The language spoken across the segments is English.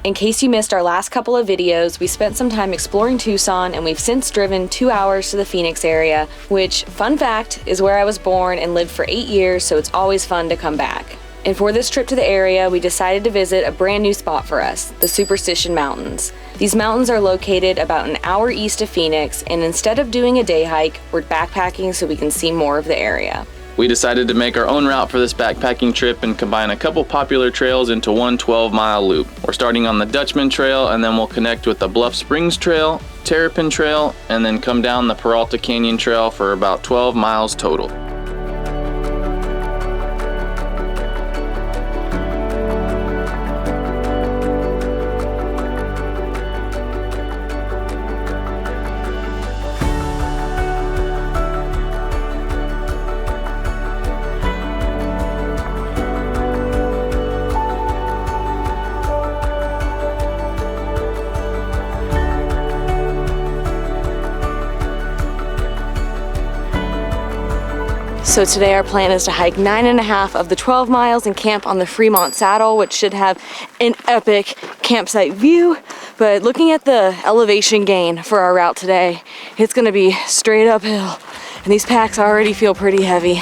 In case you missed our last couple of videos, we spent some time exploring Tucson and we've since driven 2 hours to the Phoenix area, which, fun fact, is where I was born and lived for 8 years, so it's always fun to come back. And for this trip to the area, we decided to visit a brand new spot for us, the Superstition Mountains. These mountains are located about an hour east of Phoenix, and instead of doing a day hike, we're backpacking so we can see more of the area. We decided to make our own route for this backpacking trip and combine a couple popular trails into one 12-mile loop. We're starting on the Dutchman Trail, and then we'll connect with the Bluff Springs Trail, Terrapin Trail, and then come down the Peralta Canyon Trail for about 12 miles total. So today our plan is to hike 9.5 of the 12 miles and camp on the Fremont Saddle, which should have an epic campsite view. But looking at the elevation gain for our route today, it's gonna be straight uphill. And these packs already feel pretty heavy.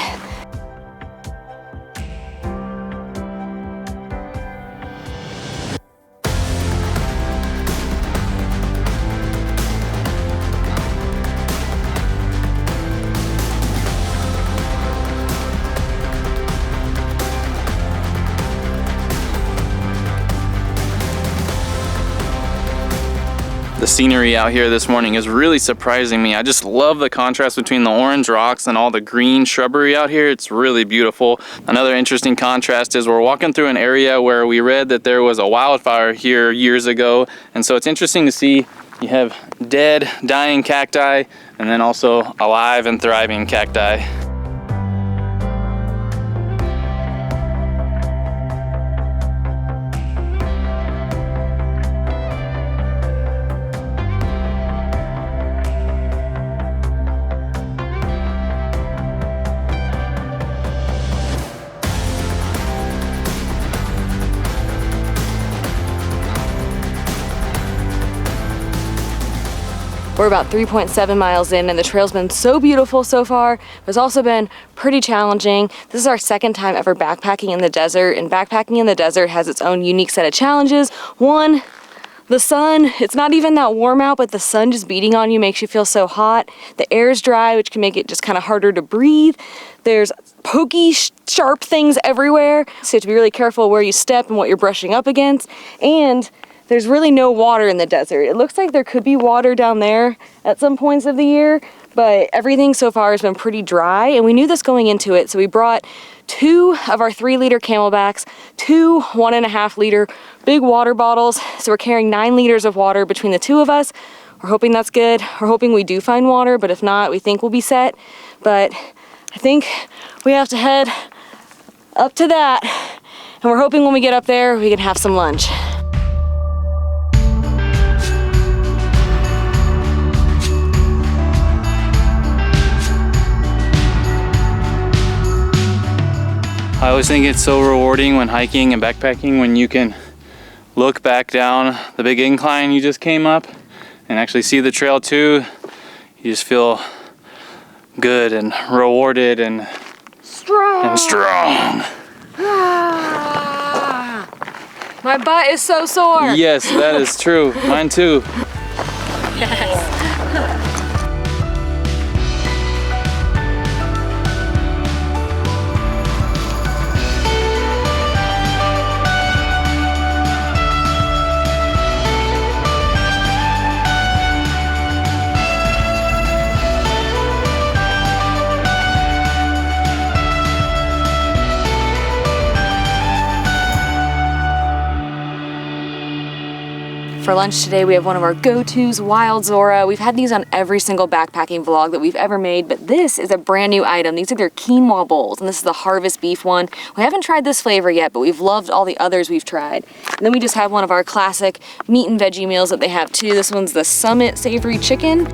The scenery out here this morning is really surprising me. I just love the contrast between the orange rocks and all the green shrubbery out here. It's really beautiful. Another interesting contrast is we're walking through an area where we read that there was a wildfire here years ago. And so it's interesting to see you have dead, dying cacti, and then also alive and thriving cacti. We're about 3.7 miles in and the trail's been so beautiful so far, but it's also been pretty challenging. This is our second time ever backpacking in the desert, and backpacking in the desert has its own unique set of challenges. One, the sun, it's not even that warm out, but the sun just beating on you makes you feel so hot. The air is dry, which can make it just kind of harder to breathe. There's pokey, sharp things everywhere, so you have to be really careful where you step and what you're brushing up against. And there's really no water in the desert. It looks like there could be water down there at some points of the year, but everything so far has been pretty dry, and we knew this going into it, so we brought 2 of our 3-liter Camelbacks, 2 1.5-liter big water bottles, so we're carrying 9 liters of water between the 2 of us. We're hoping that's good. We're hoping we do find water, but if not, we think we'll be set. But I think we have to head up to that, and we're hoping when we get up there, we can have some lunch. I always think it's so rewarding when hiking and backpacking when you can look back down the big incline you just came up and actually see the trail too. You just feel good and rewarded and strong. My butt is so sore. Yes, that is true. Mine too. Yes. For lunch today, we have one of our go-tos, Wild Zora. We've had these on every single backpacking vlog that we've ever made, but this is a brand new item. These are their quinoa bowls, and this is the harvest beef one. We haven't tried this flavor yet, but we've loved all the others we've tried. And then we just have one of our classic meat and veggie meals that they have too. This one's the Summit Savory Chicken.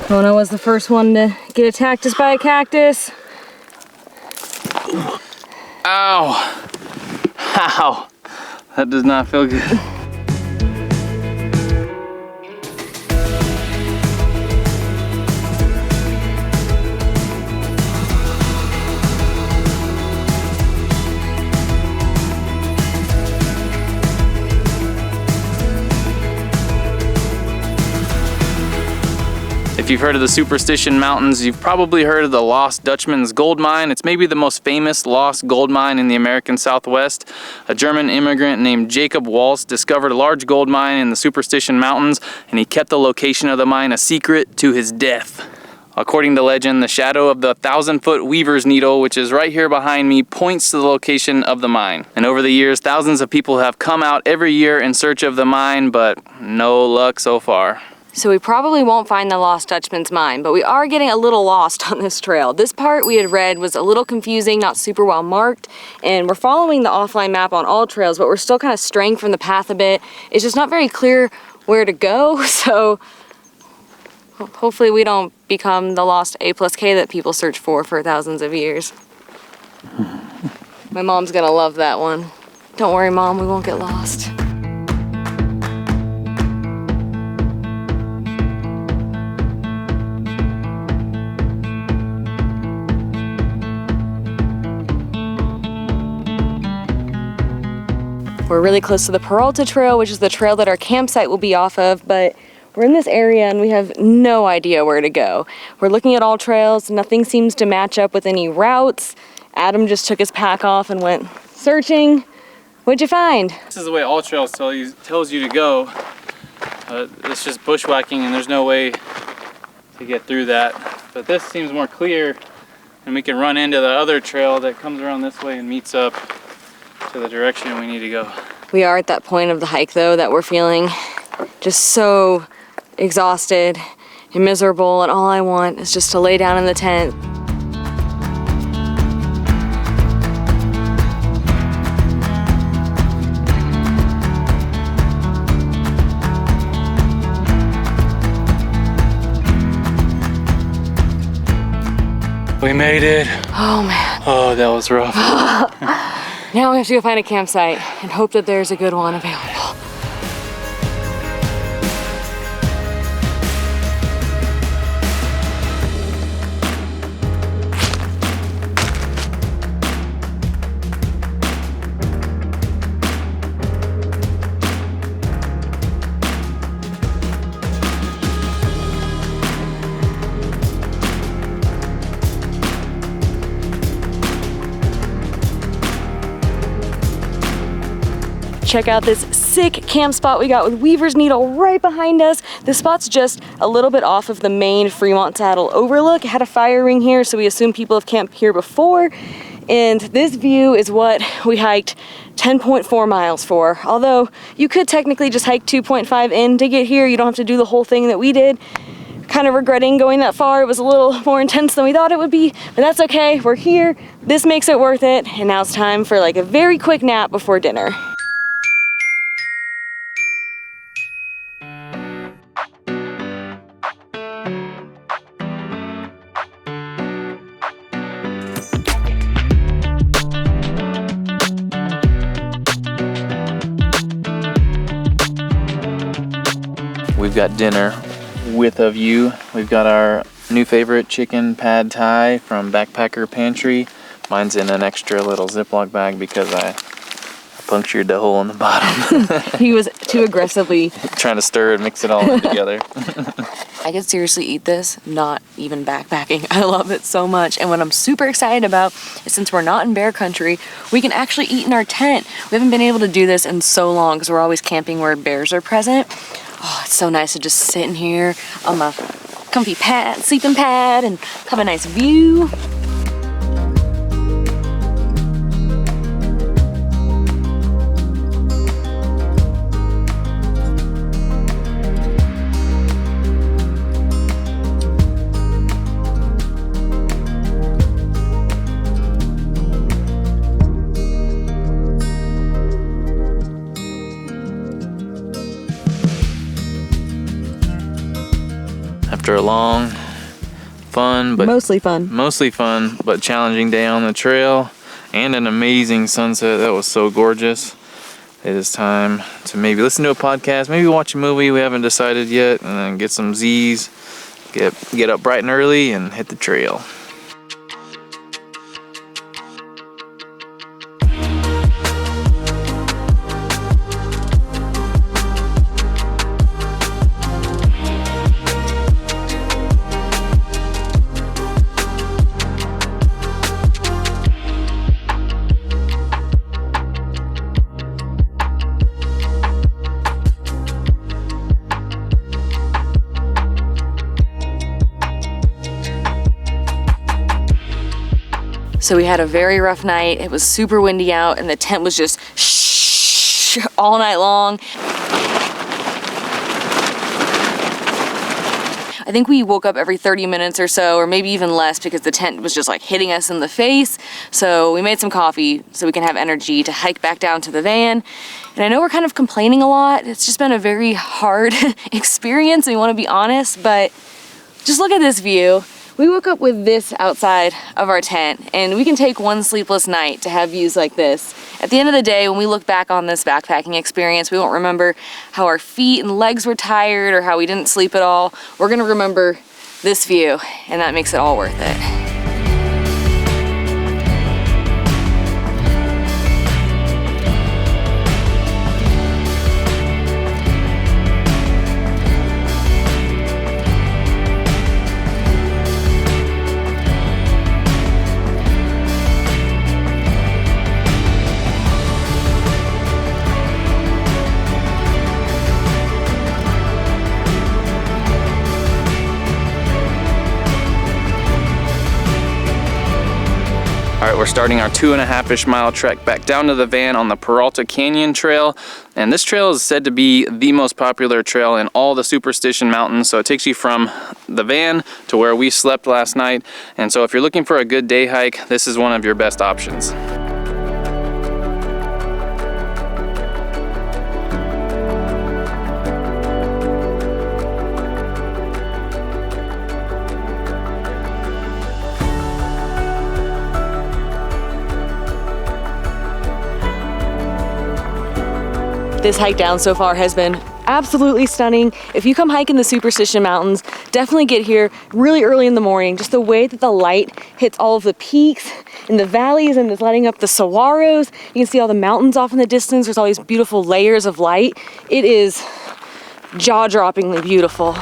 Kona was the first one to get attacked just by a cactus. Ow! Ow! That does not feel good. If you've heard of the Superstition Mountains, you've probably heard of the Lost Dutchman's gold mine. It's maybe the most famous lost gold mine in the American Southwest. A German immigrant named Jacob Waltz discovered a large gold mine in the Superstition Mountains, and he kept the location of the mine a secret to his death. According to legend, the shadow of the 1,000-foot weaver's needle, which is right here behind me, points to the location of the mine. And over the years, thousands of people have come out every year in search of the mine, but no luck so far. So we probably won't find the Lost Dutchman's mine, but we are getting a little lost on this trail. This part we had read was a little confusing, not super well marked, and we're following the offline map on all trails, but we're still kind of straying from the path a bit. It's just not very clear where to go, so hopefully we don't become the lost A+K that people search for thousands of years. My mom's gonna love that one. Don't worry, Mom, we won't get lost. We're really close to the Peralta Trail, which is the trail that our campsite will be off of, but we're in this area and we have no idea where to go. We're looking at all trails, nothing seems to match up with any routes. Adam just took his pack off and went searching. What'd you find? This is the way all trails tells you to go. It's just bushwhacking and there's no way to get through that. But this seems more clear and we can run into the other trail that comes around this way and meets up to the direction we need to go. We are at that point of the hike though that we're feeling just so exhausted and miserable, and all I want is just to lay down in the tent. We made it. Oh man. Oh, that was rough. Now we have to go find a campsite and hope that there's a good one available. Check out this sick camp spot we got with Weaver's Needle right behind us. This spot's just a little bit off of the main Fremont Saddle overlook. It had a fire ring here, so we assume people have camped here before. And this view is what we hiked 10.4 miles for. Although you could technically just hike 2.5 in to get here. You don't have to do the whole thing that we did. Kind of regretting going that far. It was a little more intense than we thought it would be, but that's okay. We're here. This makes it worth it. And now it's time for like a very quick nap before dinner. We've got dinner with a view. We've got our new favorite chicken pad thai from Backpacker Pantry. Mine's in an extra little Ziploc bag because I punctured the hole in the bottom. He was too aggressively trying to stir and mix it all in together. I could seriously eat this, not even backpacking. I love it so much. And what I'm super excited about is since we're not in bear country, we can actually eat in our tent. We haven't been able to do this in so long because we're always camping where bears are present. Oh, it's so nice to just sit in here on my comfy pad, sleeping pad, and have a nice view. After a long fun, but mostly fun, but challenging day on the trail, and an amazing sunset. That was so gorgeous. It is time to maybe listen to a podcast, maybe watch a movie. We haven't decided yet, and then get some Z's, get up bright and early, and hit the trail. So we had a very rough night. It was super windy out and the tent was just shh all night long. I think we woke up every 30 minutes or so, or maybe even less, because the tent was just like hitting us in the face. So we made some coffee so we can have energy to hike back down to the van. And I know we're kind of complaining a lot. It's just been a very hard experience, and we want to be honest, but just look at this view. We woke up with this outside of our tent, and we can take one sleepless night to have views like this. At the end of the day, when we look back on this backpacking experience, we won't remember how our feet and legs were tired or how we didn't sleep at all. We're gonna remember this view, and that makes it all worth it. All right, we're starting our 2.5-ish mile trek back down to the van on the Peralta Canyon Trail. And this trail is said to be the most popular trail in all the Superstition Mountains. So it takes you from the van to where we slept last night. And so if you're looking for a good day hike, this is one of your best options. This hike down so far has been absolutely stunning. If you come hiking the Superstition Mountains, definitely get here really early in the morning. Just the way that the light hits all of the peaks and the valleys and is lighting up the saguaros. You can see all the mountains off in the distance. There's all these beautiful layers of light. It is jaw-droppingly beautiful.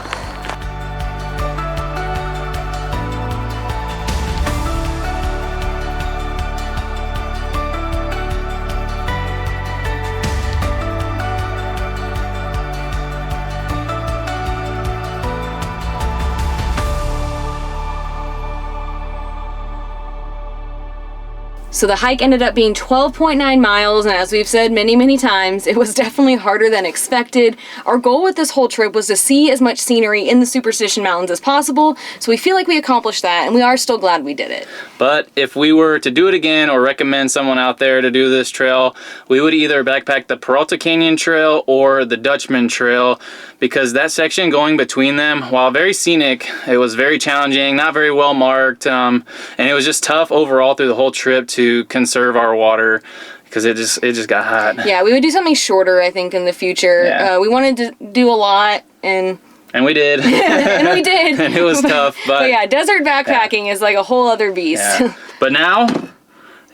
So the hike ended up being 12.9 miles, and as we've said many times, it was definitely harder than expected. Our goal with this whole trip was to see as much scenery in the Superstition Mountains as possible, so we feel like we accomplished that, and we are still glad we did it. But if we were to do it again or recommend someone out there to do this trail, we would either backpack the Peralta Canyon Trail or the Dutchman Trail, because that section going between them, while very scenic, it was very challenging, not very well marked, and it was just tough overall through the whole trip to conserve our water, because it just got hot. Yeah, we would do something shorter, I think, in the future. Yeah. We wanted to do a lot, and we did. and we did. And it was tough, but yeah, desert backpacking is like a whole other beast. Yeah. But now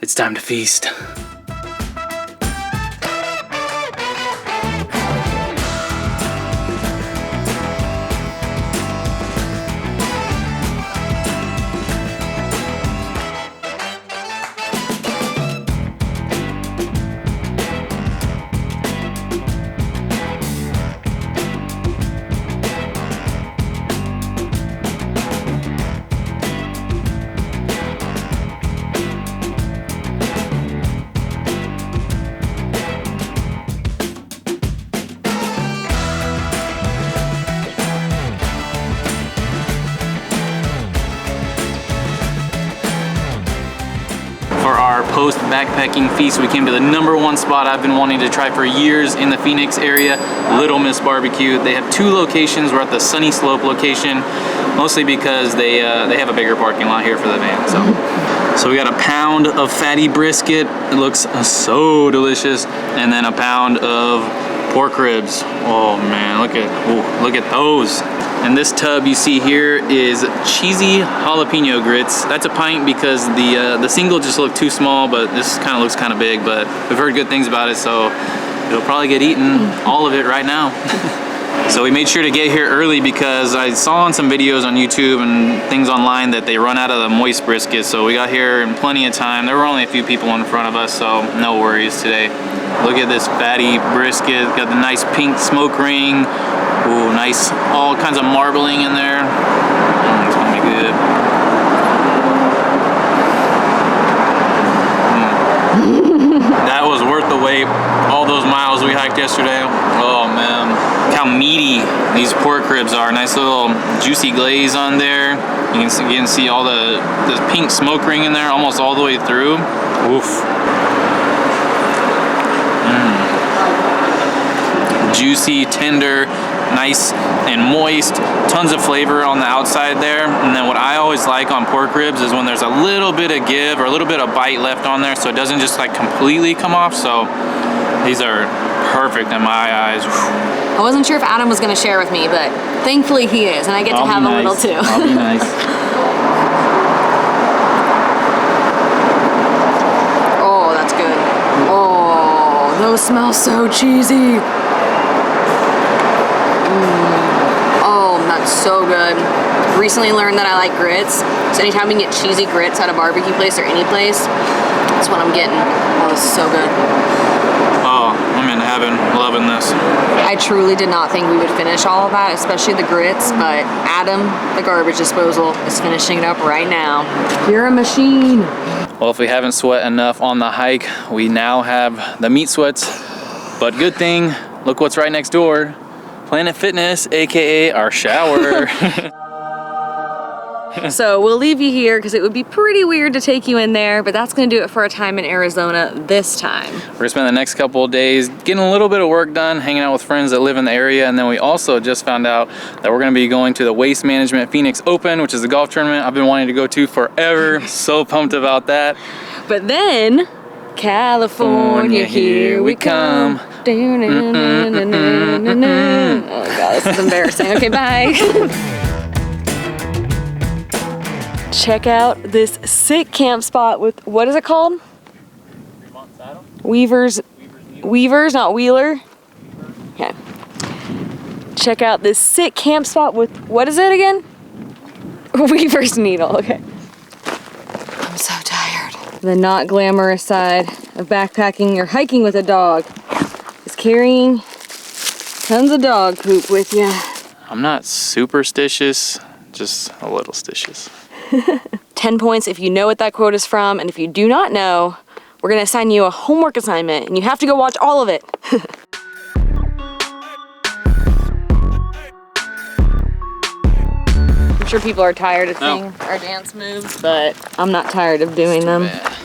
it's time to feast. Post-backpacking feast, we came to the #1 spot I've been wanting to try for years in the Phoenix area, Little Miss Barbecue. They have 2 locations. We're at the Sunny Slope location, mostly because they have a bigger parking lot here for the van. So we got a pound of fatty brisket. It looks so delicious, and then a pound of pork ribs. Oh man, look at those. And this tub you see here is cheesy jalapeno grits. That's a pint because the single just looked too small, but this kind of looks kind of big. But we've heard good things about it, so it'll probably get eaten, all of it right now. So we made sure to get here early because I saw on some videos on YouTube and things online that they run out of the moist brisket. So we got here in plenty of time. There were only a few people in front of us, so no worries today. Look at this fatty brisket. Got the nice pink smoke ring. Ooh, nice, all kinds of marbling in there. It's gonna be good. That was worth the wait. All those miles we hiked yesterday. Oh man, look how meaty these pork ribs are. Nice little juicy glaze on there. You can see all the pink smoke ring in there, almost all the way through. Oof. Juicy, tender, nice and moist, tons of flavor on the outside there. And then what I always like on pork ribs is when there's a little bit of give or a little bit of bite left on there, so it doesn't just like completely come off. So these are perfect in my eyes. I wasn't sure if Adam was going to share with me, but thankfully he is, and I get to have a little too. I'll be nice. Oh, that's good. Oh, those smell so cheesy. That's so good. Recently learned that I like grits, so anytime we can get cheesy grits at a barbecue place or any place, that's what I'm getting. Oh, this is so good. Oh, I'm in heaven, loving this. I truly did not think we would finish all of that, especially the grits, but Adam, the garbage disposal, is finishing it up right now. You're a machine. Well, if we haven't sweat enough on the hike, we now have the meat sweats. But good thing, look what's right next door. Planet Fitness, aka our shower. So we'll leave you here because it would be pretty weird to take you in there, but that's gonna do it for our time in Arizona this time. We're gonna spend the next couple of days getting a little bit of work done, hanging out with friends that live in the area, and then we also just found out that we're gonna be going to the Waste Management Phoenix Open, which is a golf tournament I've been wanting to go to forever. So pumped about that. But then, California, here we come. Oh god, this is embarrassing. Okay, bye. Check out this sick camp spot with, what is it called? Weaver's not Wheeler. Okay. Check out this sick camp spot with, what is it again? Weaver's Needle, okay. I'm so tired. The not glamorous side of backpacking or hiking with a dog is carrying tons of dog poop with you. I'm not superstitious, just a little stitious. 10 points if you know what that quote is from, and if you do not know, we're gonna assign you a homework assignment, and you have to go watch all of it. I'm sure people are tired of seeing our dance moves, but I'm not tired of doing them. Bad.